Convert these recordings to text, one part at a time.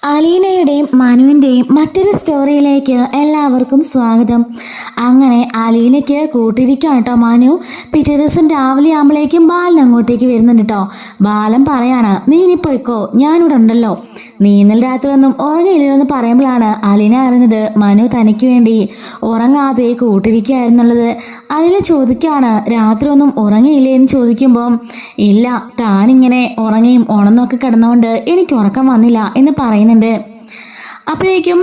അലീനയുടെയും മനുവിൻ്റെയും മറ്റൊരു സ്റ്റോറിയിലേക്ക് എല്ലാവർക്കും സ്വാഗതം. അങ്ങനെ അലീനയ്ക്ക് കൂട്ടിരിക്കാം കേട്ടോ മനു. പിറ്റേ ദിവസം രാവിലെ ആകുമ്പോഴേക്കും ബാലൻ അങ്ങോട്ടേക്ക് വരുന്നുണ്ട് കേട്ടോ. ബാലൻ പറയാണ്, നീ ഇനി പോയിക്കോ, ഞാനിവിടെ ഉണ്ടല്ലോ. നീ ഇന്നലെ രാത്രി ഒന്നും ഉറങ്ങിയില്ലെന്ന് പറയുമ്പോഴാണ് അലീന അറിയുന്നത് മനു തനിക്ക് വേണ്ടി ഉറങ്ങാതെ കൂട്ടിരിക്കുകയായിരുന്നുള്ളത്. അലീന ചോദിക്കുകയാണ്, രാത്രി ഒന്നും ഉറങ്ങിയില്ലേ എന്ന് ചോദിക്കുമ്പം ഇല്ല, താനിങ്ങനെ ഉറങ്ങിയും ഉണന്നൊക്കെ കിടന്നുകൊണ്ട് എനിക്ക് ഉറക്കം വന്നില്ല എന്ന് പറയുന്നുണ്ട്. അപ്പോഴേക്കും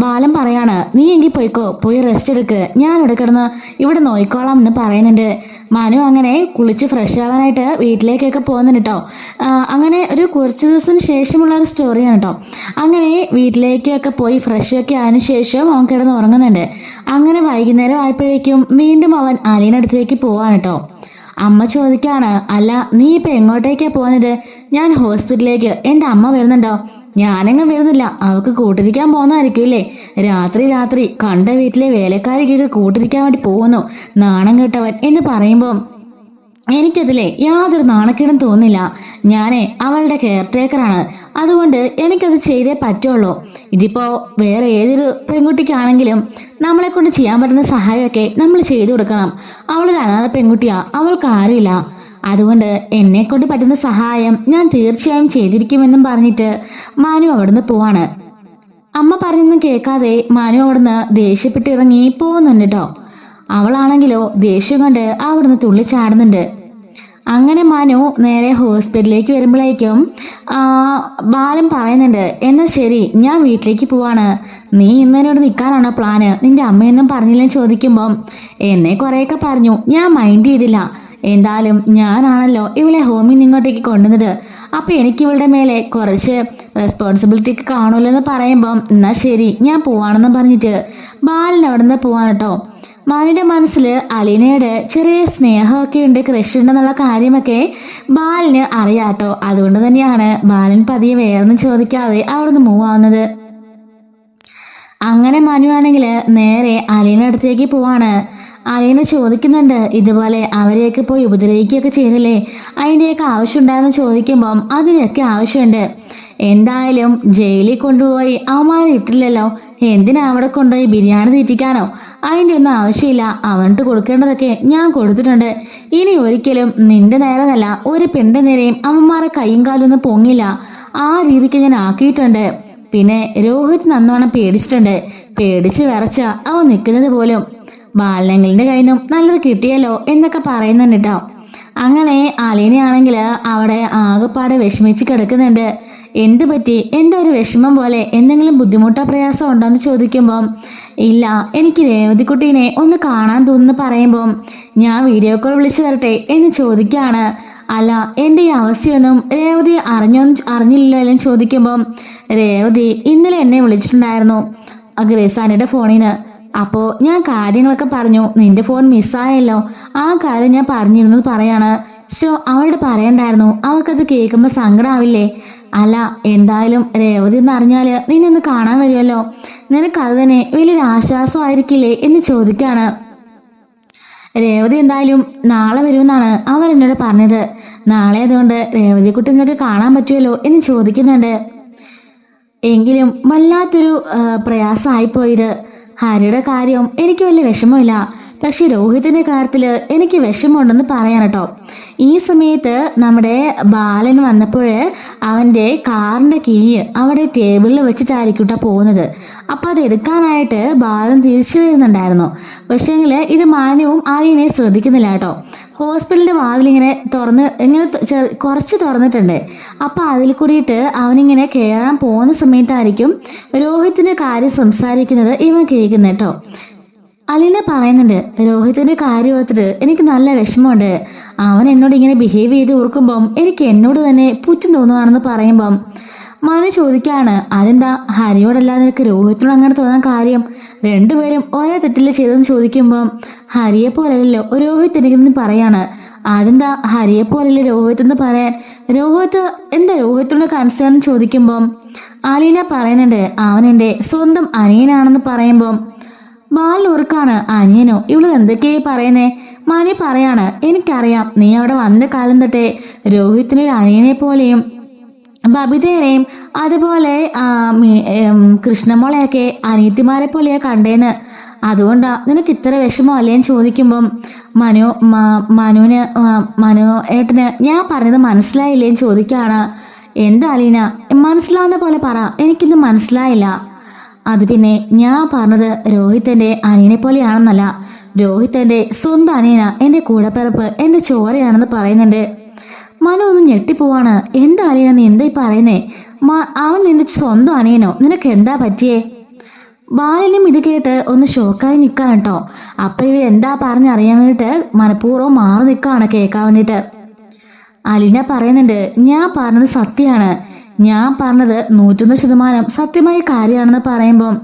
ബാലൻ പറയാണ്, നീ എങ്കിൽ പോയിക്കോ, പോയി റെസ്റ്റ് എടുക്ക്, ഞാൻ ഇവിടെ കിടന്ന് ഇവിടെ നോയിക്കോളാം എന്ന് പറയുന്നുണ്ട്. മനു അങ്ങനെ കുളിച്ച് ഫ്രഷ് ആവാനായിട്ട് വീട്ടിലേക്കൊക്കെ പോകുന്നുണ്ട് കേട്ടോ. അങ്ങനെ ഒരു കുറച്ച് ദിവസത്തിന് ശേഷമുള്ള ഒരു സ്റ്റോറിയാണ് കേട്ടോ. അങ്ങനെ വീട്ടിലേക്കൊക്കെ പോയി ഫ്രഷ് ഒക്കെ ആയതിനു ശേഷം അവൻ കിടന്ന് ഉറങ്ങുന്നുണ്ട്. അങ്ങനെ വൈകുന്നേരം ആയപ്പോഴേക്കും വീണ്ടും അവൻ അലീനടുത്തേക്ക് പോവാണ് കേട്ടോ. അമ്മ ചോദിക്കാണ്, അല്ല നീ ഇപ്പം എങ്ങോട്ടേക്കാണ് പോകുന്നത്? ഞാൻ ഹോസ്പിറ്റലിലേക്ക്. എൻ്റെ അമ്മ വരുന്നുണ്ടോ? ഞാനെങ്ങും വരുന്നില്ല, അവൾക്ക് കൂട്ടിരിക്കാൻ പോകുന്നതായിരിക്കും ഇല്ലേ? രാത്രി കണ്ട വീട്ടിലെ വേലക്കാരിക്കൊക്കെ കൂട്ടിരിക്കാൻ വേണ്ടി പോകുന്നു, നാണം കെട്ടവൻ എന്ന് പറയുമ്പം എനിക്കതിലെ യാതൊരു നാണക്കേടും തോന്നില്ല. ഞാനേ അവളുടെ കെയർ ടേക്കറാണ്, അതുകൊണ്ട് എനിക്കത് ചെയ്തേ പറ്റുള്ളൂ. ഇതിപ്പോൾ വേറെ ഏതൊരു പെൺകുട്ടിക്കാണെങ്കിലും നമ്മളെ കൊണ്ട് ചെയ്യാൻ പറ്റുന്ന സഹായമൊക്കെ നമ്മൾ ചെയ്തു കൊടുക്കണം. അവളൊരു അനാഥ പെൺകുട്ടിയാ, അവൾക്ക് ആരുമില്ല. അതുകൊണ്ട് എന്നെ കൊണ്ട് പറ്റുന്ന സഹായം ഞാൻ തീർച്ചയായും ചെയ്തിരിക്കുമെന്നും പറഞ്ഞിട്ട് മനു അവിടുന്ന് പോവാണ്. അമ്മ പറഞ്ഞൊന്നും കേൾക്കാതെ മനു അവിടുന്ന് ദേഷ്യപ്പെട്ട് ഇറങ്ങി പോകുന്നുണ്ട് കേട്ടോ. അവളാണെങ്കിലോ ദേഷ്യം കൊണ്ട് അവിടുന്ന് തുള്ളിച്ചാടുന്നുണ്ട്. അങ്ങനെ മനു നേരെ ഹോസ്പിറ്റലിലേക്ക് വരുമ്പോഴേക്കും ബാലൻ പറയുന്നുണ്ട്, എന്നാൽ ശരി, ഞാൻ വീട്ടിലേക്ക് പോവാണ്. നീ ഇന്നതിനോട് നിൽക്കാനാണോ പ്ലാന്? നിന്റെ അമ്മയൊന്നും പറഞ്ഞില്ലെന്ന് ചോദിക്കുമ്പം എന്നെ കുറേയൊക്കെ പറഞ്ഞു, ഞാൻ മൈൻഡ് ചെയ്തില്ല. എന്തായാലും ഞാനാണല്ലോ ഇവളെ ഹോമിൽ നിങ്ങോട്ടേക്ക് കൊണ്ടുവന്നത്, അപ്പം എനിക്ക് ഇവളുടെ മേലെ കുറച്ച് റെസ്പോൺസിബിലിറ്റി ഒക്കെ കാണുമല്ലോ എന്ന് പറയുമ്പം എന്നാൽ ശരി ഞാൻ പോവാണെന്ന് പറഞ്ഞിട്ട് ബാലൻ അവിടെ നിന്ന് പോവാൻ കേട്ടോ. മാനുവിൻ്റെ മനസ്സിൽ അലീനയുടെ ചെറിയ സ്നേഹമൊക്കെ ഉണ്ട്, ക്രഷ് ഉണ്ടെന്നുള്ള കാര്യമൊക്കെ ബാലന് അറിയാട്ടോ. അതുകൊണ്ട് തന്നെയാണ് ബാലൻ പതിയെ വേറൊന്നും ചോദിക്കാതെ അവിടെ നിന്ന് മൂവ് ആവുന്നത്. അങ്ങനെ മനു ആണെങ്കിൽ നേരെ അലീന അടുത്തേക്ക് പോവാണ്. അലീന ചോദിക്കുന്നുണ്ട്, ഇതുപോലെ അവരെയൊക്കെ പോയി ഉപദ്രവിക്കുകയൊക്കെ ചെയ്തില്ലേ, അതിൻ്റെയൊക്കെ ആവശ്യമുണ്ടായെന്ന് ചോദിക്കുമ്പം അതിനൊക്കെ ആവശ്യമുണ്ട്. എന്തായാലും ജയിലിൽ കൊണ്ടുപോയി അവന്മാരെ ഇട്ടില്ലല്ലോ, എന്തിനാ അവിടെ കൊണ്ടുപോയി ബിരിയാണി തീറ്റിക്കാനോ? അതിൻ്റെ ഒന്നും ആവശ്യമില്ല. അവൻട്ട് കൊടുക്കേണ്ടതൊക്കെ ഞാൻ കൊടുത്തിട്ടുണ്ട്. ഇനി ഒരിക്കലും നിന്റെ നേരമല്ല ഒരു പെണ്ണിൻ്റെ നേരെയും അവന്മാരെ കൈയും കാലും ഒന്നും പൊങ്ങില്ല. ആ രീതിക്ക് ഞാൻ ആക്കിയിട്ടുണ്ട്. പിന്നെ രോഹിത് നന്നോണം പേടിച്ചിട്ടുണ്ട്, പേടിച്ച് വിറച്ച അവൻ നിൽക്കുന്നത് പോലും. ബാലനങ്ങളുടെ കയ്യിൽ നിന്നും നല്ലത് കിട്ടിയല്ലോ എന്നൊക്കെ പറയുന്നുണ്ട് കേട്ടോ. അങ്ങനെ അലീനയാണെങ്കിൽ അവിടെ ആകെപ്പാടെ വിഷമിച്ച് കിടക്കുന്നുണ്ട്. എന്ത് പറ്റി? എന്താ ഒരു വിഷമം പോലെ? എന്തെങ്കിലും ബുദ്ധിമുട്ടോ പ്രയാസം ഉണ്ടോ എന്ന് ചോദിക്കുമ്പം ഇല്ല, എനിക്ക് രേവതിക്കുട്ടീനെ ഒന്ന് കാണാൻ തോന്നുന്നു പറയുമ്പം ഞാൻ വീഡിയോ കോൾ വിളിച്ചു തരട്ടെ എന്ന് ചോദിക്കുകയാണ്. അല്ല, എൻ്റെ ഈ അവസ്ഥയൊന്നും രേവതി അറിഞ്ഞില്ലല്ലോ എല്ലാം ചോദിക്കുമ്പം രേവതി ഇന്നലെ എന്നെ വിളിച്ചിട്ടുണ്ടായിരുന്നു ഗ്രേസാനിയുടെ ഫോണിൽ നിന്ന്. അപ്പോൾ ഞാൻ കാര്യങ്ങളൊക്കെ പറഞ്ഞു, നിന്റെ ഫോൺ മിസ്സായല്ലോ, ആ കാര്യം ഞാൻ പറഞ്ഞിരുന്നു പറയാണ്. അവളുടെ പറയണ്ടായിരുന്നു, അവൾക്കത് കേൾക്കുമ്പോൾ സങ്കടമാവില്ലേ? അല്ല, എന്തായാലും രേവതി എന്ന് അറിഞ്ഞാൽ നിന്നെ ഒന്ന് കാണാൻ വരുമല്ലോ, നിനക്കത് തന്നെ വലിയൊരു ആശ്വാസമായിരിക്കില്ലേ എന്ന് ചോദിക്കാണ്. രേവതി എന്തായാലും നാളെ വരുമെന്നാണ് അവർ എന്നോട് പറഞ്ഞത്. നാളെ അതുകൊണ്ട് രേവതിക്കുട്ടി നിനക്ക് കാണാൻ പറ്റുമല്ലോ എന്ന് ചോദിക്കുന്നുണ്ട്. എങ്കിലും വല്ലാത്തൊരു പ്രയാസമായിപ്പോയത്. ഹരിയുടെ കാര്യം എനിക്ക് വലിയ വിഷമമില്ല, പക്ഷെ രോഹിത്തിൻ്റെ കാര്യത്തിൽ എനിക്ക് വിഷമമുണ്ടെന്ന് പറയാൻ കേട്ടോ. ഈ സമയത്ത് നമ്മുടെ ബാലൻ വന്നപ്പോൾ അവൻ്റെ കാറിൻ്റെ കീ അവിടെ ടേബിളിൽ വെച്ചിട്ടായിരിക്കും കേട്ടോ പോകുന്നത്. അപ്പം അത് എടുക്കാനായിട്ട് ബാലൻ തിരിച്ചു വരുന്നുണ്ടായിരുന്നു. പക്ഷേങ്കിൽ ഇത് മാനുവും ആരെയും ശ്രദ്ധിക്കുന്നില്ല കേട്ടോ. ഹോസ്പിറ്റലിൻ്റെ വാതിലിങ്ങനെ കുറച്ച് തുറന്നിട്ടുണ്ട്. അപ്പം അതിൽ കൂടിയിട്ട് അവനിങ്ങനെ കയറാൻ പോകുന്ന സമയത്തായിരിക്കും രോഹിത്തിൻ്റെ കാര്യം സംസാരിക്കുന്നത് ഇവൻ കേൾക്കുന്നത് കേട്ടോ. അലീന പറയുന്നുണ്ട്, രോഹിത്തിൻ്റെ കാര്യം ഓർത്തിട്ട് എനിക്ക് നല്ല വിഷമമുണ്ട്. അവൻ എന്നോട് ഇങ്ങനെ ബിഹേവ് ചെയ്ത് ഓർക്കുമ്പം എനിക്ക് എന്നോട് തന്നെ പുച്ഛം തോന്നുകയാണെന്ന് പറയുമ്പം മനു ചോദിക്കുകയാണ്, അതെന്താ ഹരിയോടല്ലാതെ നിനക്ക് രോഹിത്തിനോട് അങ്ങനെ തോന്നാൻ കാര്യം? രണ്ടുപേരും ഒരേ തെറ്റില്ല ചെയ്തെന്ന് ചോദിക്കുമ്പം ഹരിയെ പോലല്ലോ രോഹിത് എനിക്കെന്ന് പറയാണ്. അതെന്താ ഹരിയെ പോലല്ലേ രോഹിത് എന്ന് പറയാൻ? രോഹിത് എന്താ രോഹിത്തിനോട് കൺസേൺ ചോദിക്കുമ്പം അലീന പറയുന്നുണ്ട്, അവൻ എൻ്റെ സ്വന്തം അനിയനാണെന്ന് പറയുമ്പം ബാലൂർക്കാണ്, അനിയനോ? ഇവള് എന്തൊക്കെയായി പറയുന്നേ? മനു പറയാണ്, എനിക്കറിയാം നീ അവിടെ വന്ന കാലം തൊട്ടേ രോഹിത്തിനൊരു അനിയനെ പോലെയും ബബിതേനെയും അതുപോലെ കൃഷ്ണമോളെയൊക്കെ അനിയത്തിമാരെ പോലെയാ കണ്ടേന്ന്. അതുകൊണ്ടാ നിനക്ക് ഇത്ര വിഷമം അല്ലേന്ന് ചോദിക്കുമ്പം മനു ഏട്ടന് ഞാൻ പറഞ്ഞത് മനസ്സിലായില്ലേന്ന് ചോദിക്കാണ്. എന്താ അലീന, മനസ്സിലാവുന്ന പോലെ പറ, എനിക്കൊന്നും മനസ്സിലായില്ല. അത് പിന്നെ ഞാൻ പറഞ്ഞത് രോഹിത്തന്റെ അനിയനെ പോലെയാണെന്നല്ല, രോഹിത്തന്റെ സ്വന്തം അനിയന, എന്റെ കൂടപ്പിറപ്പ്, എന്റെ ചോരയാണെന്ന് പറയുന്നുണ്ട്. മനു ഒന്ന് ഞെട്ടിപ്പോവാണ്. എന്താ അലീന നീ എന്താ ഈ പറയുന്നേ? അവൻ നിന്റെ സ്വന്തം അനിയനോ? നിനക്ക് എന്താ പറ്റിയേ? ബാലനും ഇത് കേട്ട് ഒന്ന് ഷോക്കായി നിൽക്കാൻ കേട്ടോ. അപ്പൊ ഇവർ എന്താ പറഞ്ഞറിയാൻ വേണ്ടിട്ട് മനഃപൂർവ്വം മാറി നിൽക്കാണ് കേൾക്കാൻ വേണ്ടിട്ട്. അലീന പറയുന്നുണ്ട്, ഞാൻ പറഞ്ഞത് സത്യമാണ്, ഞാൻ പറഞ്ഞത് 101% സത്യമായ കാര്യമാണെന്ന് പറയുമ്പം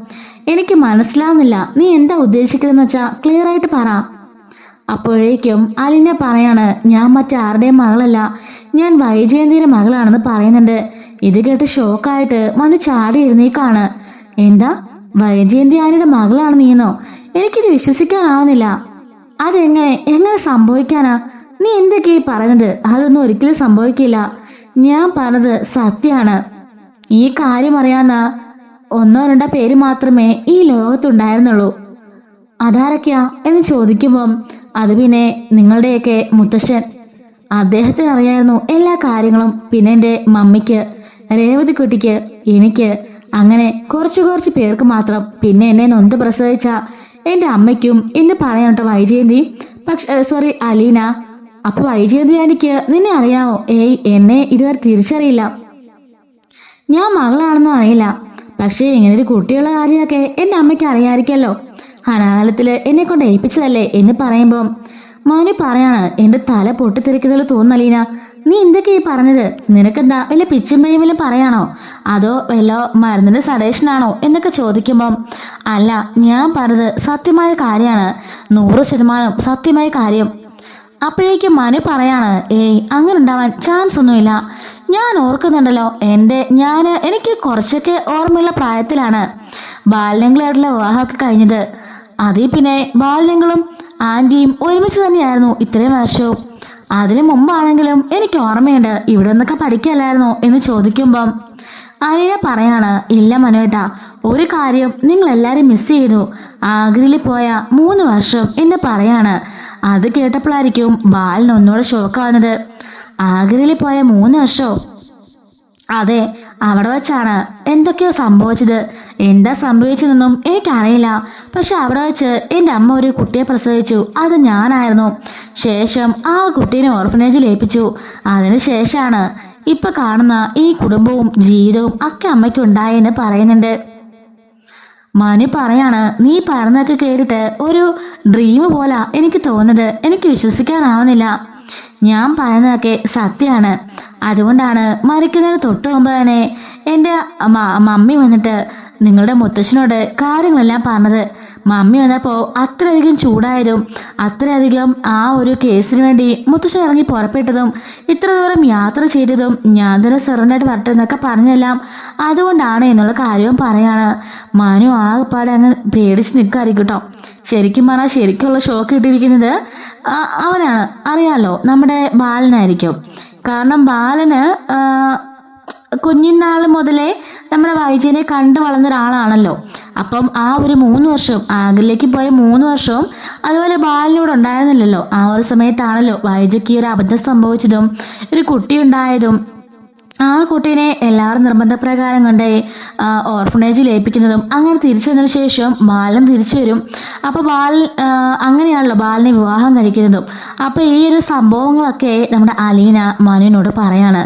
എനിക്ക് മനസ്സിലാവുന്നില്ല, നീ എന്താ ഉദ്ദേശിക്കുന്നതെന്ന് വെച്ചാ ക്ലിയർ ആയിട്ട് പറ. അപ്പോഴേക്കും അലീന പറയാണ്, ഞാൻ മറ്റാരുടെയും മകളല്ല, ഞാൻ വൈജയന്തിയുടെ മകളാണെന്ന് പറയുന്നുണ്ട്. ഇത് കേട്ട് ഷോക്കായിട്ട് മനു ചാടി എഴുന്നേക്കാണ്. എന്താ, വൈജയന്തി ആനയുടെ മകളാണ് നീന്നോ? എനിക്കിത് വിശ്വസിക്കാനാവുന്നില്ല. എങ്ങനെ സംഭവിക്കാനാ? നീ എന്തൊക്കെയാ പറയുന്നത്? അതൊന്നും ഒരിക്കലും സംഭവിക്കില്ല. ഞാൻ പറഞ്ഞത് സത്യമാണ്. ഈ കാര്യം അറിയാവുന്ന 1-2 പേര് മാത്രമേ ഈ ലോകത്തുണ്ടായിരുന്നുള്ളൂ. അതാരൊക്കെയാ എന്ന് ചോദിക്കുമ്പം അത് പിന്നെ നിങ്ങളുടെയൊക്കെ മുത്തശ്ശൻ. അദ്ദേഹത്തിന് അറിയായിരുന്നു എല്ലാ കാര്യങ്ങളും. പിന്നെ എൻ്റെ മമ്മിക്ക്, രേവതിക്കുട്ടിക്ക്, എനിക്ക്, അങ്ങനെ കുറച്ച് പേർക്ക് മാത്രം. പിന്നെ എന്നെ നൊന്ത് പ്രസവിച്ച എൻ്റെ അമ്മയ്ക്കും എന്ന് പറയാനട്ടോ വൈജയന്തി. സോറി അലീന. അപ്പൊ വൈജയന്തി എനിക്ക് നിന്നെ അറിയാമോ? എന്നെ ഇതുവരെ തിരിച്ചറിയില്ല. ഞാൻ മകളാണെന്നും അറിയില്ല. പക്ഷേ ഇങ്ങനൊരു കുട്ടിയുള്ള കാര്യമൊക്കെ എൻ്റെ അമ്മയ്ക്ക് അറിയാമായിരിക്കല്ലോ. അനാഥാലയത്തില് എന്നെ കൊണ്ട് ഏൽപ്പിച്ചതല്ലേ എന്ന് പറയുമ്പം മോനെ പറയാണ്, എന്റെ തല പൊട്ടിത്തെറിക്കുന്നതിൽ തോന്നലീന. നീ എന്തൊക്കെയാ പറഞ്ഞത്? നിനക്കെന്താ വല്ല പിച്ചും പയ്യും വല്ലതും പറയാണോ? അതോ വല്ല മരുന്നിന്റെ സഡേഷനാണോ എന്നൊക്കെ ചോദിക്കുമ്പം അല്ല, ഞാൻ പറഞ്ഞത് സത്യമായ കാര്യമാണ്, 100% സത്യമായ കാര്യം. അപ്പോഴേക്കും മനു പറയാണ്, അങ്ങനെ ഉണ്ടാവാൻ ചാൻസ് ഒന്നുമില്ല. ഞാൻ ഓർക്കുന്നുണ്ടല്ലോ, എനിക്ക് കുറച്ചൊക്കെ ഓർമ്മയുള്ള പ്രായത്തിലാണ് ബാലനങ്ങളായിട്ടുള്ള വിവാഹമൊക്കെ കഴിഞ്ഞത്. അതിൽ പിന്നെ ബാലനങ്ങളും ആന്റിയും ഒരുമിച്ച് തന്നെയായിരുന്നു ഇത്രയും വർഷവും. അതിനു മുമ്പാണെങ്കിലും എനിക്ക് ഓർമ്മയുണ്ട്. ഇവിടെ നിന്നൊക്കെ പഠിക്കല്ലായിരുന്നോ എന്ന് ചോദിക്കുമ്പം അലീന പറയാണ്, ഇല്ല മനുവേട്ടാ, ഒരു കാര്യം നിങ്ങൾ എല്ലാരും മിസ് ചെയ്തു. ആഗ്രയിൽ പോയ 3 വർഷം എന്ന് പറയാണ്. അത് കേട്ടപ്പോഴായിരിക്കും ബാലൻ ഒന്നുകൂടെ ഷോക്കാവുന്നത്. ആഗ്രയിൽ പോയ 3 വർഷോ? അതെ, അവിടെ വെച്ചാണ് എന്തൊക്കെയോ സംഭവിച്ചത്. എന്താ സംഭവിച്ചതെന്നൊന്നും എനിക്കറിയില്ല. പക്ഷെ അവിടെ വെച്ച് എൻ്റെ അമ്മ ഒരു കുട്ടിയെ പ്രസവിച്ചു. അത് ഞാനായിരുന്നു. ശേഷം ആ കുട്ടീനെ ഓർഫനേജിൽ ഏൽപ്പിച്ചു. അതിനുശേഷമാണ് ഇപ്പൊ കാണുന്ന ഈ കുടുംബവും ജീവിതവും ഒക്കെ അമ്മയ്ക്ക് ഉണ്ടായെന്ന് പറയുന്നുണ്ട്. മനു പറയാണ്, നീ പറഞ്ഞതൊക്കെ കേട്ടിട്ട് ഒരു ഡ്രീം പോലാ എനിക്ക് തോന്നുന്നത്. എനിക്ക് വിശ്വസിക്കാനാവുന്നില്ല. ഞാൻ പറയുന്നതൊക്കെ സത്യമാണ്. അതുകൊണ്ടാണ് മരിക്കുന്നതിന് തൊട്ട് മുമ്പ് തന്നെ എൻ്റെ മമ്മി വന്നിട്ട് നിങ്ങളുടെ മുത്തശ്ശനോട് കാര്യങ്ങളെല്ലാം പറഞ്ഞത്. മമ്മി വന്നപ്പോൾ അത്രയധികം ചൂടായതും അത്രയധികം ആ ഒരു കേസിന് വേണ്ടി മുത്തശ്ശൻ ഇറങ്ങി പുറപ്പെട്ടതും ഇത്ര ദൂരം യാത്ര ചെയ്തതും ഞാൻ തന്നെ സെറണ്ടായിട്ട് വരട്ടെ എന്നൊക്കെ പറഞ്ഞെല്ലാം അതുകൊണ്ടാണ് എന്നുള്ള കാര്യവും പറയാണ്. മനു ആകെപ്പാടെ അങ്ങ് പേടിച്ച് നിൽക്കായിരിക്കും കേട്ടോ. ശരിക്കും പറഞ്ഞാൽ ശരിക്കുള്ള ഷോക്ക് കിട്ടിയിരിക്കുന്നത് അവനാണ്. അറിയാലോ, നമ്മുടെ ബാലനായിരിക്കും. കാരണം ബാലന് കുഞ്ഞിനാൾ മുതലേ നമ്മുടെ വൈജയനെ കണ്ടു വളർന്ന ഒരാളാണല്ലോ. അപ്പം ആ ഒരു 3 വർഷവും ആഗ്രയിലേക്ക് പോയ 3 വർഷവും അതുപോലെ ബാലനോട് ഉണ്ടായിരുന്നില്ലല്ലോ. ആ ഒരു സമയത്താണല്ലോ വൈജയ്ക്ക് ഒരു അബദ്ധം സംഭവിച്ചതും ഒരു കുട്ടി ഉണ്ടായതും ആ കുട്ടീനെ എല്ലാവരും നിർബന്ധപ്രകാരം കൊണ്ട് ഓർഫനേജിൽ ഏൽപ്പിക്കുന്നതും. അങ്ങനെ തിരിച്ചു വന്നതിന് ശേഷം ബാലൻ തിരിച്ചു വരും. അപ്പോൾ അങ്ങനെയാണല്ലോ ബാലനെ വിവാഹം കഴിക്കുന്നതും. അപ്പോൾ ഈ ഒരു സംഭവങ്ങളൊക്കെ നമ്മുടെ അലീന മനുവിനോട് പറയാണ്.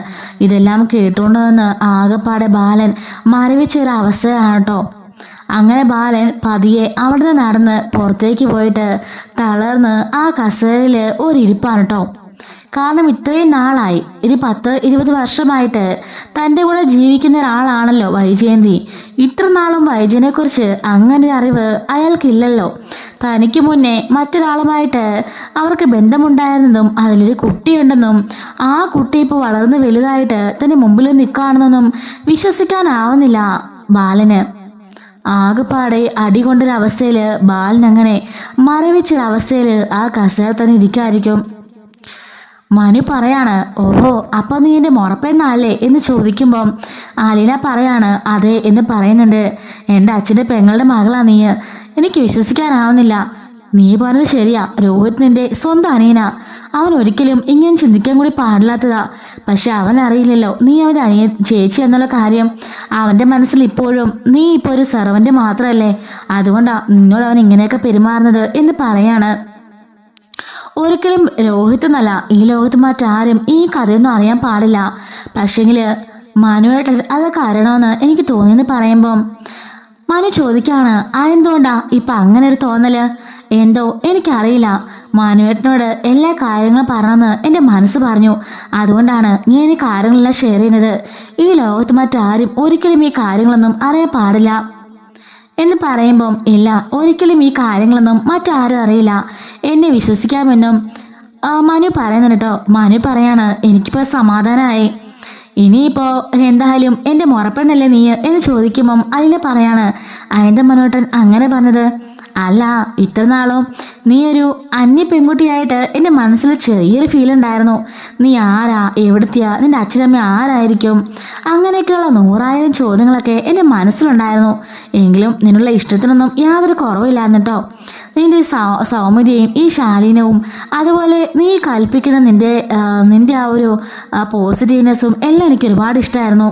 ഇതെല്ലാം കേട്ടുകൊണ്ട് നിന്ന് ആകെപ്പാടെ ബാലൻ മരവിച്ച ഒരു അവസ്ഥയാണ് കേട്ടോ. അങ്ങനെ ബാലൻ പതിയെ അവിടുന്ന് നടന്ന് പുറത്തേക്ക് പോയിട്ട് തളർന്ന് ആ കസേരയിൽ ഒരിരിപ്പാണ് കേട്ടോ. കാരണം ഇത്രയും നാളായി, ഒരു 10-20 വർഷമായിട്ട് തൻ്റെ കൂടെ ജീവിക്കുന്ന ഒരാളാണല്ലോ വൈജയന്തി. ഇത്ര നാളും വൈജയനെക്കുറിച്ച് അങ്ങനെ ഒരു അറിവ് അയാൾക്കില്ലല്ലോ. തനിക്ക് മുന്നേ മറ്റൊരാളുമായിട്ട് അവർക്ക് ബന്ധമുണ്ടായിരുന്നതും അതിലൊരു കുട്ടിയുണ്ടെന്നും ആ കുട്ടി ഇപ്പോൾ വളർന്ന് വലുതായിട്ട് തൻ്റെ മുമ്പിൽ നിൽക്കുകയാണെന്നൊന്നും വിശ്വസിക്കാനാവുന്നില്ല ബാലന്. ആകെപ്പാടെ അടികൊണ്ടൊരവസ്ഥയിൽ ബാലൻ അങ്ങനെ മരവിച്ചൊരവസ്ഥയിൽ ആ കസേര തന്നെ ഇരിക്കായിരിക്കും. മനു പറയാണ്, ഓഹോ അപ്പൊ നീ എൻ്റെ മുറപ്പെണ്ണല്ലേ എന്ന് ചോദിക്കുമ്പം അലീന പറയാണ് അതെ എന്ന് പറയുന്നുണ്ട്. എൻ്റെ അച്ഛൻ്റെ പെങ്ങളുടെ മകളാ നീ, എനിക്ക് വിശ്വസിക്കാനാവുന്നില്ല. നീ പറഞ്ഞത് ശരിയാ, രോഹിത് നിന്റെ സ്വന്തം അനിയനാ. അവൻ ഒരിക്കലും ഇങ്ങനെ ചിന്തിക്കാൻ കൂടി പാടില്ലാത്തതാ. പക്ഷെ അവൻ അറിയില്ലല്ലോ നീ അവൻ്റെ ചേച്ചി എന്നുള്ള കാര്യം. അവൻ്റെ മനസ്സിൽ ഇപ്പോഴും നീ ഇപ്പോൾ ഒരു സെർവൻ്റ് മാത്രമല്ലേ, അതുകൊണ്ടാ നിന്നോട് അവൻ ഇങ്ങനെയൊക്കെ പെരുമാറുന്നത് എന്ന് പറയാണ്. ഒരിക്കലും രോഹിത് എന്നല്ല, ഈ ലോകത്ത് മറ്റാരും ഈ കഥയൊന്നും അറിയാൻ പാടില്ല. പക്ഷെങ്കിൽ മനുവേട്ടൻ അതൊക്കെ അറിയണമെന്ന് എനിക്ക് തോന്നിയെന്ന് പറയുമ്പം മനു ചോദിക്കാണ്, അതെന്തുകൊണ്ടാ ഇപ്പം അങ്ങനെ ഒരു തോന്നല്? എന്തോ എനിക്കറിയില്ല, മനുവേട്ടനോട് എല്ലാ കാര്യങ്ങളും പറഞ്ഞെന്ന് എൻ്റെ മനസ്സ് പറഞ്ഞു. അതുകൊണ്ടാണ് ഞാൻ ഈ കാര്യങ്ങളെല്ലാം ഷെയർ ചെയ്യുന്നത്. ഈ ലോകത്ത് മറ്റാരും ഒരിക്കലും ഈ കാര്യങ്ങളൊന്നും അറിയാൻ പാടില്ല എന്ന് പറയുമ്പം ഇല്ല, ഒരിക്കലും ഈ കാര്യങ്ങളൊന്നും മറ്റാരും അറിയില്ല, എന്നെ വിശ്വസിക്കാമെന്നും മനു പറയുന്നുണ്ട് കേട്ടോ. മനു പറയാണ്, എനിക്കിപ്പോൾ സമാധാനമായി, ഇനിയിപ്പോ എന്തായാലും എൻ്റെ മുറപ്പെണ്ണല്ലേ നീ എന്ന് ചോദിക്കുമ്പം അതിനെ പറയാണ്, അയന്ത മനോട്ടൻ അങ്ങനെ പറഞ്ഞത്? അല്ല, ഇത്ര നാളും നീ ഒരു അന്യ പെൺകുട്ടിയായിട്ട് എൻ്റെ മനസ്സിൽ ചെറിയൊരു ഫീൽ ഉണ്ടായിരുന്നു. നീ ആരാ, എവിടത്തെയാ, നിന്റെ അച്ഛനമ്മ ആരായിരിക്കും, അങ്ങനെയൊക്കെയുള്ള 100,000 ചോദ്യങ്ങളൊക്കെ എൻ്റെ മനസ്സിലുണ്ടായിരുന്നു. എങ്കിലും നിന്നുള്ള ഇഷ്ടത്തിനൊന്നും യാതൊരു കുറവില്ലായിരുന്നു കേട്ടോ. നിന്റെ സൗമ്യതയും ഈ ശാലീനവും അതുപോലെ നീ കൽപ്പിക്കുന്ന നിന്റെ ആ ഒരു പോസിറ്റീവ്നെസ്സും എല്ലാം എനിക്ക് ഒരുപാട് ഇഷ്ടമായിരുന്നു.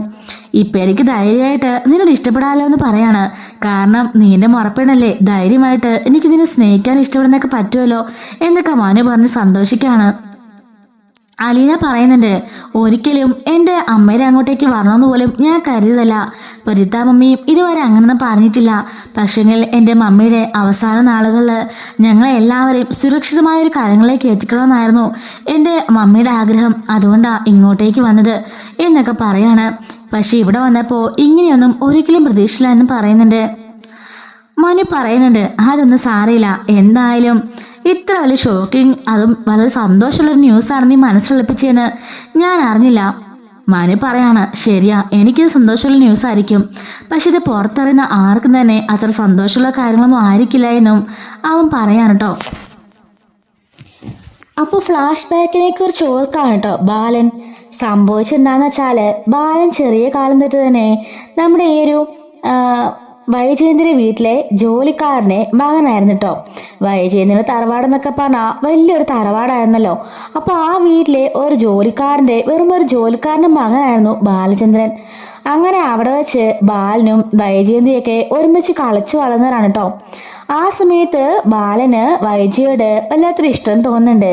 ഇപ്പം എനിക്ക് ധൈര്യമായിട്ട് നിന്നോട് ഇഷ്ടപ്പെടാമല്ലോ എന്ന് പറയാണ്. കാരണം നീൻ്റെ മുറപ്പെണ്ണല്ലേ, ധൈര്യമായിട്ട് എനിക്ക് നിന്നെ സ്നേഹിക്കാൻ ഇഷ്ടപ്പെടാനൊക്കെ പറ്റുമല്ലോ എന്നൊക്കെ മനു പറഞ്ഞ് സന്തോഷിക്കുകയാണ്. അലീന പറയുന്നുണ്ട്, ഒരിക്കലും എൻ്റെ അമ്മയുടെ അങ്ങോട്ടേക്ക് വരണമെന്ന് പോലും ഞാൻ കരുതിയതല്ല. പരിത്ത മമ്മിയും ഇതുവരെ അങ്ങനെയൊന്നും പറഞ്ഞിട്ടില്ല. പക്ഷെങ്കിൽ എൻ്റെ മമ്മിയുടെ അവസാന നാളുകളിൽ ഞങ്ങളെ എല്ലാവരെയും സുരക്ഷിതമായൊരു കാര്യങ്ങളിലേക്ക് എത്തിക്കണമെന്നായിരുന്നു എൻ്റെ മമ്മിയുടെ ആഗ്രഹം. അതുകൊണ്ടാണ് ഇങ്ങോട്ടേക്ക് വന്നത് എന്നൊക്കെ പറയാണ്. പക്ഷെ ഇവിടെ വന്നപ്പോൾ ഇങ്ങനെയൊന്നും ഒരിക്കലും പ്രതീക്ഷിച്ചില്ല എന്ന് പറയുന്നുണ്ട്. മനു പറയുന്നുണ്ട്, അതൊന്നും സാരമില്ല, എന്തായാലും ഇത്ര വലിയ ഷോക്കിംഗ് അതും വളരെ സന്തോഷമുള്ളൊരു ന്യൂസാണ് നീ മനസ്സിലൊളിപ്പിച്ചതെന്ന് ഞാൻ അറിഞ്ഞില്ല. മനു പറയാണ്, ശരിയാ, എനിക്കിത് സന്തോഷമുള്ള ന്യൂസ് ആയിരിക്കും, പക്ഷെ ഇത് പുറത്തറിയുന്ന ആർക്കും തന്നെ അത്ര സന്തോഷമുള്ള കാര്യങ്ങളൊന്നും ആയിരിക്കില്ല എന്നും അവൻ പറയാൻ കേട്ടോ. അപ്പോൾ ഫ്ലാഷ് ബാക്കിനെ കുറിച്ച് ഓർക്കാണ് കേട്ടോ ബാലൻ. സംഭവിച്ചെന്താന്ന് വെച്ചാൽ ബാലൻ ചെറിയ കാലം തൊട്ട് തന്നെ നമ്മുടെ ഈ ഒരു വൈജയന്തിന്റെ വീട്ടിലെ ജോലിക്കാരനെ മകനായിരുന്നു കേട്ടോ. വൈജയന്തിന്റെ തറവാടെന്നൊക്കെ പറഞ്ഞാൽ വലിയൊരു തറവാടായിരുന്നല്ലോ. അപ്പോൾ ആ വീട്ടിലെ ഒരു ജോലിക്കാരൻ്റെ വെറും ഒരു ജോലിക്കാരൻ്റെ മകനായിരുന്നു ബാലചന്ദ്രൻ. അങ്ങനെ അവിടെ വെച്ച് ബാലനും വൈജയന്തിയൊക്കെ ഒരുമിച്ച് കളിച്ചു വളർന്നവരാണ് കേട്ടോ. ആ സമയത്ത് ബാലന് വൈജയോട് വല്ലാത്തൊരു ഇഷ്ടം തോന്നുന്നുണ്ട്.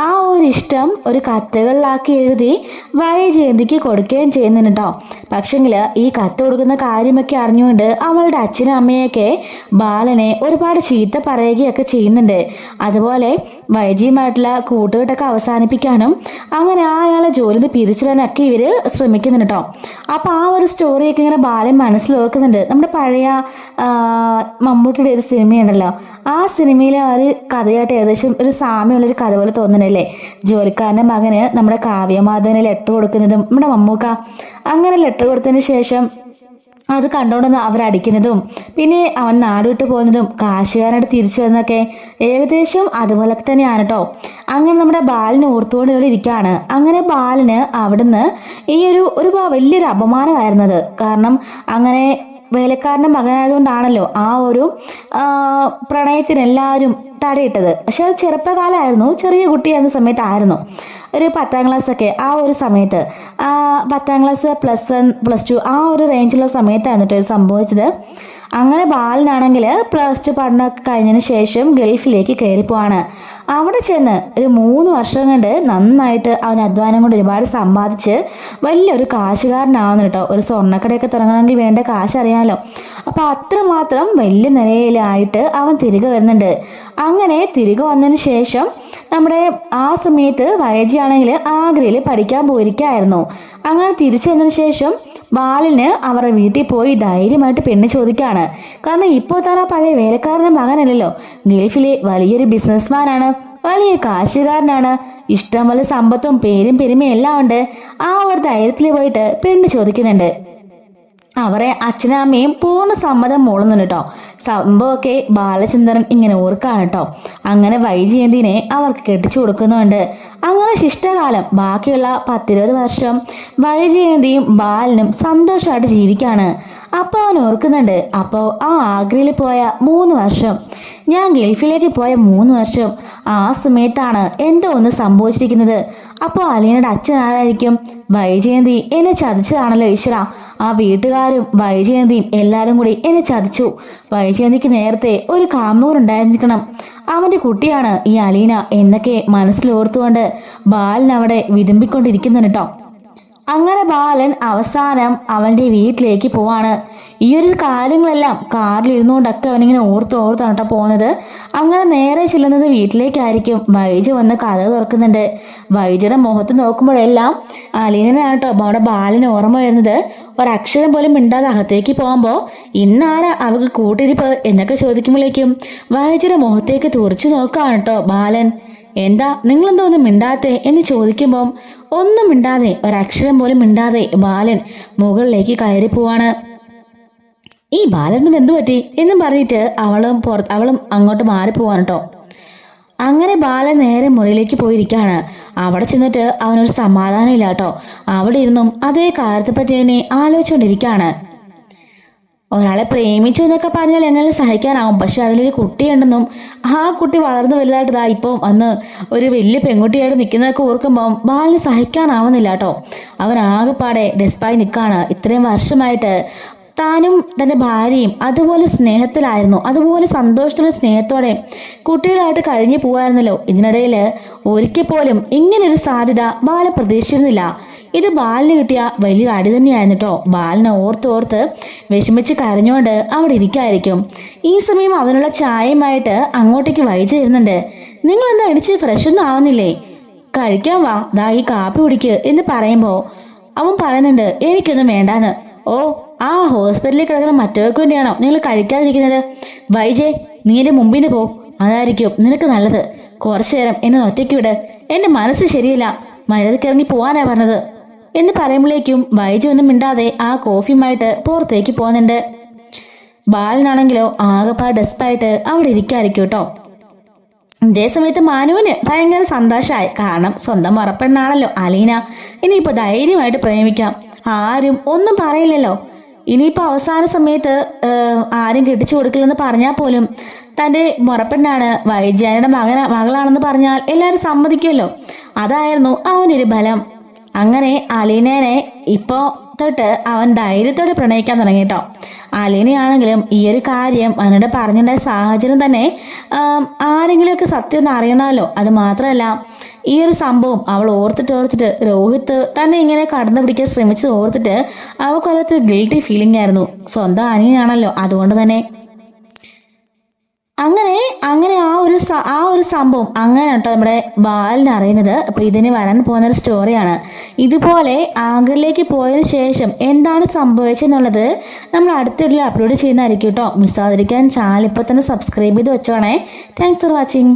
ആ ഒരു ഇഷ്ടം ഒരു കത്തുകളിലാക്കി എഴുതി വൈജയന്തിക്ക് കൊടുക്കുകയും ചെയ്യുന്നുണ്ട് കേട്ടോ. പക്ഷെങ്കിൽ ഈ കത്ത് കൊടുക്കുന്ന കാര്യമൊക്കെ അറിഞ്ഞുകൊണ്ട് അവളുടെ അച്ഛനും അമ്മയൊക്കെ ബാലനെ ഒരുപാട് ചീത്ത പറയുകയൊക്കെ ചെയ്യുന്നുണ്ട്. അതുപോലെ വൈജയുമായിട്ടുള്ള കൂട്ടുകെട്ടൊക്കെ അവസാനിപ്പിക്കാനും അങ്ങനെ അയാളെ ജോലിയിൽ പിരിച്ചുവിടാനൊക്കെ ഇവർ ശ്രമിക്കുന്നുണ്ട് കേട്ടോ. അപ്പോൾ ആ ഒരു സ്റ്റോറിയൊക്കെ ഇങ്ങനെ ബാലൻ മനസ്സിലോർക്കുന്നുണ്ട്. നമ്മുടെ പഴയ മമ്മൂട്ടിയുടെ ഒരു സിനിമയുണ്ടല്ലോ, ആ സിനിമയിലെ ഒരു കഥയായിട്ട് ഏകദേശം ഒരു സാമ്യമുള്ളൊരു കഥ പോലെ തോന്നുന്നില്ലേ? ജോലിക്കാരൻ്റെ മകന് നമ്മുടെ കാവ്യമാധവന് ലെറ്റർ കൊടുക്കുന്നതും നമ്മുടെ മമ്മൂക്ക അങ്ങനെ ലെറ്റർ കൊടുത്തതിന് ശേഷം അത് കണ്ടോണ്ടെന്ന് അവരടിക്കുന്നതും പിന്നെ അവൻ നാട് വിട്ടു പോകുന്നതും കാശുകാരനായിട്ട് തിരിച്ചു വന്നതൊക്കെ ഏകദേശം അതുപോലെ തന്നെയാണ് കേട്ടോ. അങ്ങനെ നമ്മുടെ ബാലന് ഓർത്തുകൊണ്ട് ഇവിടെ ഇരിക്കുകയാണ്. അങ്ങനെ ബാലന് അവിടുന്ന് ഈ ഒരു വലിയൊരു അപമാനമായിരുന്നത്. കാരണം അങ്ങനെ വേലക്കാരൻ്റെ മകനായതുകൊണ്ടാണല്ലോ ആ ഒരു പ്രണയത്തിന് എല്ലാവരും തടയിട്ടത്. പക്ഷെ അത് ചെറുപ്പകാലമായിരുന്നു, ചെറിയ കുട്ടിയായിരുന്ന സമയത്തായിരുന്നു, ഒരു 10ാം ക്ലാസ്സൊക്കെ ആ ഒരു സമയത്ത്, 10ാം ക്ലാസ് +1 +2 ആ ഒരു റേഞ്ചുള്ള സമയത്തായിരുന്നു ഇത് സംഭവിച്ചത്. അങ്ങനെ ബാലനാണെങ്കിൽ +2 പഠനമൊക്കെ കഴിഞ്ഞതിന് ശേഷം ഗൾഫിലേക്ക് കയറിപ്പോവാണ്. അവിടെ ചെന്ന് ഒരു 3 വർഷം കൊണ്ട് നന്നായിട്ട് അവൻ അധ്വാനം കൊണ്ട് ഒരുപാട് സമ്പാദിച്ച് വലിയൊരു കാശുകാരനാവുന്നു കേട്ടോ. ഒരു സ്വർണ്ണക്കടയൊക്കെ തുടങ്ങണമെങ്കിൽ വേണ്ട കാശ് അറിയാമല്ലോ. അപ്പോൾ അത്രമാത്രം വലിയ നിലയിലായിട്ട് അവൻ തിരികെ വരുന്നുണ്ട്. അങ്ങനെ തിരികെ വന്നതിന് ശേഷം നമ്മുടെ ആ സമയത്ത് വയജിയാണെങ്കിൽ ആഗ്രയിൽ പഠിക്കാൻ പോയിരിക്കായിരുന്നു. അങ്ങനെ തിരിച്ചു വന്നതിന് ശേഷം ബാലന് അവരുടെ വീട്ടിൽ പോയി ധൈര്യമായിട്ട് പെണ്ണ് ചോദിക്കുകയാണ്. കാരണം ഇപ്പോൾ തന്നെ പഴയ വേലക്കാരൻ്റെ മകനല്ലല്ലോ, ഗൾഫിലെ വലിയൊരു ബിസിനസ്മാനാണ്, വലിയ കാശുകാരനാണ്, ഇഷ്ടംപോലെ സമ്പത്തും പേരും പെരുമയും എല്ലാം ഉണ്ട്. ആ ഒരു ധൈര്യത്തിൽ പോയിട്ട് പെണ്ണ് ചോദിക്കുന്നുണ്ട്. അവരെ അച്ഛനും അമ്മയും പൂർണ്ണ സമ്മതം മൂളുന്നുണ്ട് കേട്ടോ. സംഭവമൊക്കെ ബാലചന്ദ്രൻ ഇങ്ങനെ ഓർക്കാണ് കേട്ടോ. അങ്ങനെ വൈജയന്തിനെ അവർക്ക് കെട്ടിച്ചു കൊടുക്കുന്നുണ്ട്. അങ്ങനെ ശിഷ്ടകാലം ബാക്കിയുള്ള 10-20 വർഷം വൈജയന്തിയും ബാലനും സന്തോഷമായിട്ട് ജീവിക്കാണ്. അപ്പോൾ അവൻ ഓർക്കുന്നുണ്ട്, അപ്പോൾ ആ ആഗ്രയിൽ പോയ 3 വർഷം, ഞാൻ ഗൾഫിലേക്ക് പോയ 3 വർഷം, ആ സമയത്താണ് എന്തോ ഒന്ന് സംഭവിച്ചിരിക്കുന്നത്. അപ്പോൾ അലീനയുടെ അച്ഛൻ ആരായിരിക്കും? വൈജയന്തി എന്നെ ചതിച്ചതാണല്ലോ ഈശ്വര. ആ വീട്ടുകാരും വൈജയന്തിയും എല്ലാവരും കൂടി എന്നെ ചതിച്ചു. വൈജയന്തിക്ക് നേരത്തെ ഒരു കാമുകനുണ്ടായിരിക്കണം, അവന്റെ കുട്ടിയാണ് ഈ അലീന എന്നൊക്കെ മനസ്സിലോർത്തുകൊണ്ട് ബാലൻ അവിടെ വിതുമ്പിക്കൊണ്ടിരിക്കുന്നുണ്ട് കേട്ടോ. അങ്ങനെ ബാലൻ അവസാനം അവന്റെ വീട്ടിലേക്ക് പോവാണ്. ഈ ഒരു കാര്യങ്ങളെല്ലാം കാറിൽ ഇരുന്നുകൊണ്ടൊക്കെ അവനിങ്ങനെ ഓർത്താണ് കേട്ടോ പോകുന്നത്. അങ്ങനെ നേരെ ചെല്ലുന്നത് വീട്ടിലേക്കായിരിക്കും. വൈജ വന്ന് കഥ തുറക്കുന്നുണ്ട്. വൈജയുടെ മുഖത്ത് നോക്കുമ്പോഴെല്ലാം അലീനയാണ് കേട്ടോ അവിടെ ബാലന് ഓർമ്മ വരുന്നത്. ഒരക്ഷരം പോലും മിണ്ടാതെ അകത്തേക്ക് പോകുമ്പോൾ ഇന്നാരാ അവൾക്ക് കൂട്ടിരിപ്പ് എന്നൊക്കെ ചോദിക്കുമ്പോഴേക്കും വൈജയുടെ മുഖത്തേക്ക് തുറച്ചു നോക്കുകയാണ് കേട്ടോ ബാലൻ. എന്താ നിങ്ങളെന്തോ ഒന്നും മിണ്ടാത്തെ എന്ന് ചോദിക്കുമ്പം ഒന്നും മിണ്ടാതെ, ഒരക്ഷരം പോലും മിണ്ടാതെ ബാലൻ മുകളിലേക്ക് കയറി പോവാണ്. ഈ ബാലന് എന്തു പറ്റി എന്നും പറഞ്ഞിട്ട് അവളും അങ്ങോട്ട് മാറിപ്പോവാണ് കേട്ടോ. അങ്ങനെ ബാലൻ നേരെ മുറിയിലേക്ക് പോയിരിക്കുകയാണ്. അവിടെ ചെന്നിട്ട് അവനൊരു സമാധാനം ഇല്ല കേട്ടോ. അവിടെ ഇരുന്നും അതേ കാര്യത്തെ പറ്റി തന്നെ ആലോചിച്ചുകൊണ്ടിരിക്കുകയാണ്. ഒരാളെ പ്രേമിച്ചു എന്നൊക്കെ പറഞ്ഞാൽ എങ്ങനെ സഹിക്കാനാവും, പക്ഷെ അതിലൊരു കുട്ടിയുണ്ടെന്നും ആ കുട്ടി വളർന്നു വലുതായിട്ട് ഇപ്പം അന്ന് ഒരു വലിയ പെൺകുട്ടിയായിട്ട് നിൽക്കുന്നതൊക്കെ ഓർക്കുമ്പം ബാലിന് സഹിക്കാനാവുന്നില്ല കേട്ടോ. അവൻ ആകെപ്പാടെ ഡെസ്പായി നിൽക്കുകയാണ്. ഇത്രയും വർഷമായിട്ട് താനും തൻ്റെ ഭാര്യയും അതുപോലെ സ്നേഹത്തിലായിരുന്നു, അതുപോലെ സന്തോഷത്തോടെ സ്നേഹത്തോടെ കുട്ടികളായിട്ട് കഴിഞ്ഞു പോകാമായിരുന്നല്ലോ. ഇതിനിടയിൽ ഒരിക്കൽ പോലും ഇങ്ങനൊരു സാധ്യത ബാല പ്രതീക്ഷിച്ചിരുന്നില്ല. ഇത് ബാലിന് കിട്ടിയ വലിയൊരു അടി തന്നെയായിരുന്നു കേട്ടോ. ബാലിനെ ഓർത്ത് വിഷമിച്ച് കരഞ്ഞുകൊണ്ട് അവിടെ ഇരിക്കായിരിക്കും. ഈ സമയം അവനുള്ള ചായയുമായിട്ട് അങ്ങോട്ടേക്ക് വൈജ വരുന്നുണ്ട്. നിങ്ങൾ എന്താ എണിച്ച് ഫ്രഷ് ഒന്നും ആവുന്നില്ലേ? കഴിക്കാൻ വാ, ദാ ഈ കാപ്പി കുടിക്ക് എന്ന് പറയുമ്പോൾ അവൻ പറയുന്നുണ്ട് എനിക്കൊന്നും വേണ്ടാന്ന്. ഓ, ആ ഹോസ്പിറ്റലിൽ കിടക്കുന്ന മറ്റവർക്ക് വേണ്ടിയാണോ നിങ്ങൾ കഴിക്കാതിരിക്കുന്നത്? വൈജെ, നീ എൻ്റെ മുമ്പിൽ നിന്ന് പോ, അതായിരിക്കും നിനക്ക് നല്ലത്. കുറച്ചു നേരം എന്നെ ഒറ്റയ്ക്ക് വിട്, എൻ്റെ മനസ്സ് ശരിയില്ല, മര്യാദയ്ക്ക് ഇറങ്ങി പോവാനാ പറഞ്ഞത് എന്ന് പറയുമ്പോഴേക്കും വൈജ ഒന്നും മിണ്ടാതെ ആ കോഫിയുമായിട്ട് പുറത്തേക്ക് പോകുന്നുണ്ട്. ബാലനാണെങ്കിലോ ആകെപ്പാട് ഡെസ്പായിട്ട് അവിടെ ഇരിക്കായിരിക്കും കേട്ടോ. ഇതേ സമയത്ത് മാനുവിന് ഭയങ്കര സന്തോഷമായി. കാരണം സ്വന്തം ഉറപ്പെണ്ണാണല്ലോ അലീന. ഇനിയിപ്പോൾ ധൈര്യമായിട്ട് പ്രേമിക്കാം, ആരും ഒന്നും പറയില്ലല്ലോ. ഇനിയിപ്പോൾ അവസാന സമയത്ത് ആരും കെട്ടിച്ചു കൊടുക്കില്ലെന്ന് പറഞ്ഞാൽ പോലും തൻ്റെ മുറപ്പെണ്ണാണ്, വൈജയയുടെ മകളാണെന്ന് പറഞ്ഞാൽ എല്ലാവരും സമ്മതിക്കുമല്ലോ. അതായിരുന്നു അവനൊരു ബലം. അങ്ങനെ അലീനനെ ഇപ്പോൾ തൊട്ട് അവൻ ധൈര്യത്തോടെ പ്രണയിക്കാൻ തുടങ്ങി കേട്ടോ. അലീനയാണെങ്കിലും ഈ ഒരു കാര്യം അവനോട് പറഞ്ഞിട്ടുണ്ടായ സാഹചര്യം തന്നെ ആരെങ്കിലുമൊക്കെ സത്യം ഒന്ന് അറിയണമല്ലോ. അത് മാത്രമല്ല ഈ ഒരു സംഭവം അവൾ ഓർത്തിട്ട് രോഹിത്ത് തന്നെ ഇങ്ങനെ കടന്നു പിടിക്കാൻ ശ്രമിച്ചത് ഓർത്തിട്ട് അവൾക്കൊരു ഗിൽറ്റി ഫീലിംഗ് ആയിരുന്നു. സ്വന്തം അനിയനാണല്ലോ, അതുകൊണ്ട് തന്നെ അങ്ങനെ ആ ഒരു സംഭവം അങ്ങനെ കേട്ടോ നമ്മുടെ ബാലിന് അറിയുന്നത്. അപ്പോൾ ഇതിന് വരാൻ പോകുന്നൊരു സ്റ്റോറിയാണ്. ഇതുപോലെ ആഗ്രയിലേക്ക് പോയതിനു ശേഷം എന്താണ് സംഭവിച്ചെന്നുള്ളത് നമ്മൾ അടുത്ത വീഡിയോയിൽ അപ്ലോഡ് ചെയ്യുന്നതായിരിക്കും കേട്ടോ. മിസ്സാതിരിക്കാൻ ചാനൽ ഇപ്പോൾ തന്നെ സബ്സ്ക്രൈബ് ചെയ്ത് വെച്ചോണേ. Thanks for watching.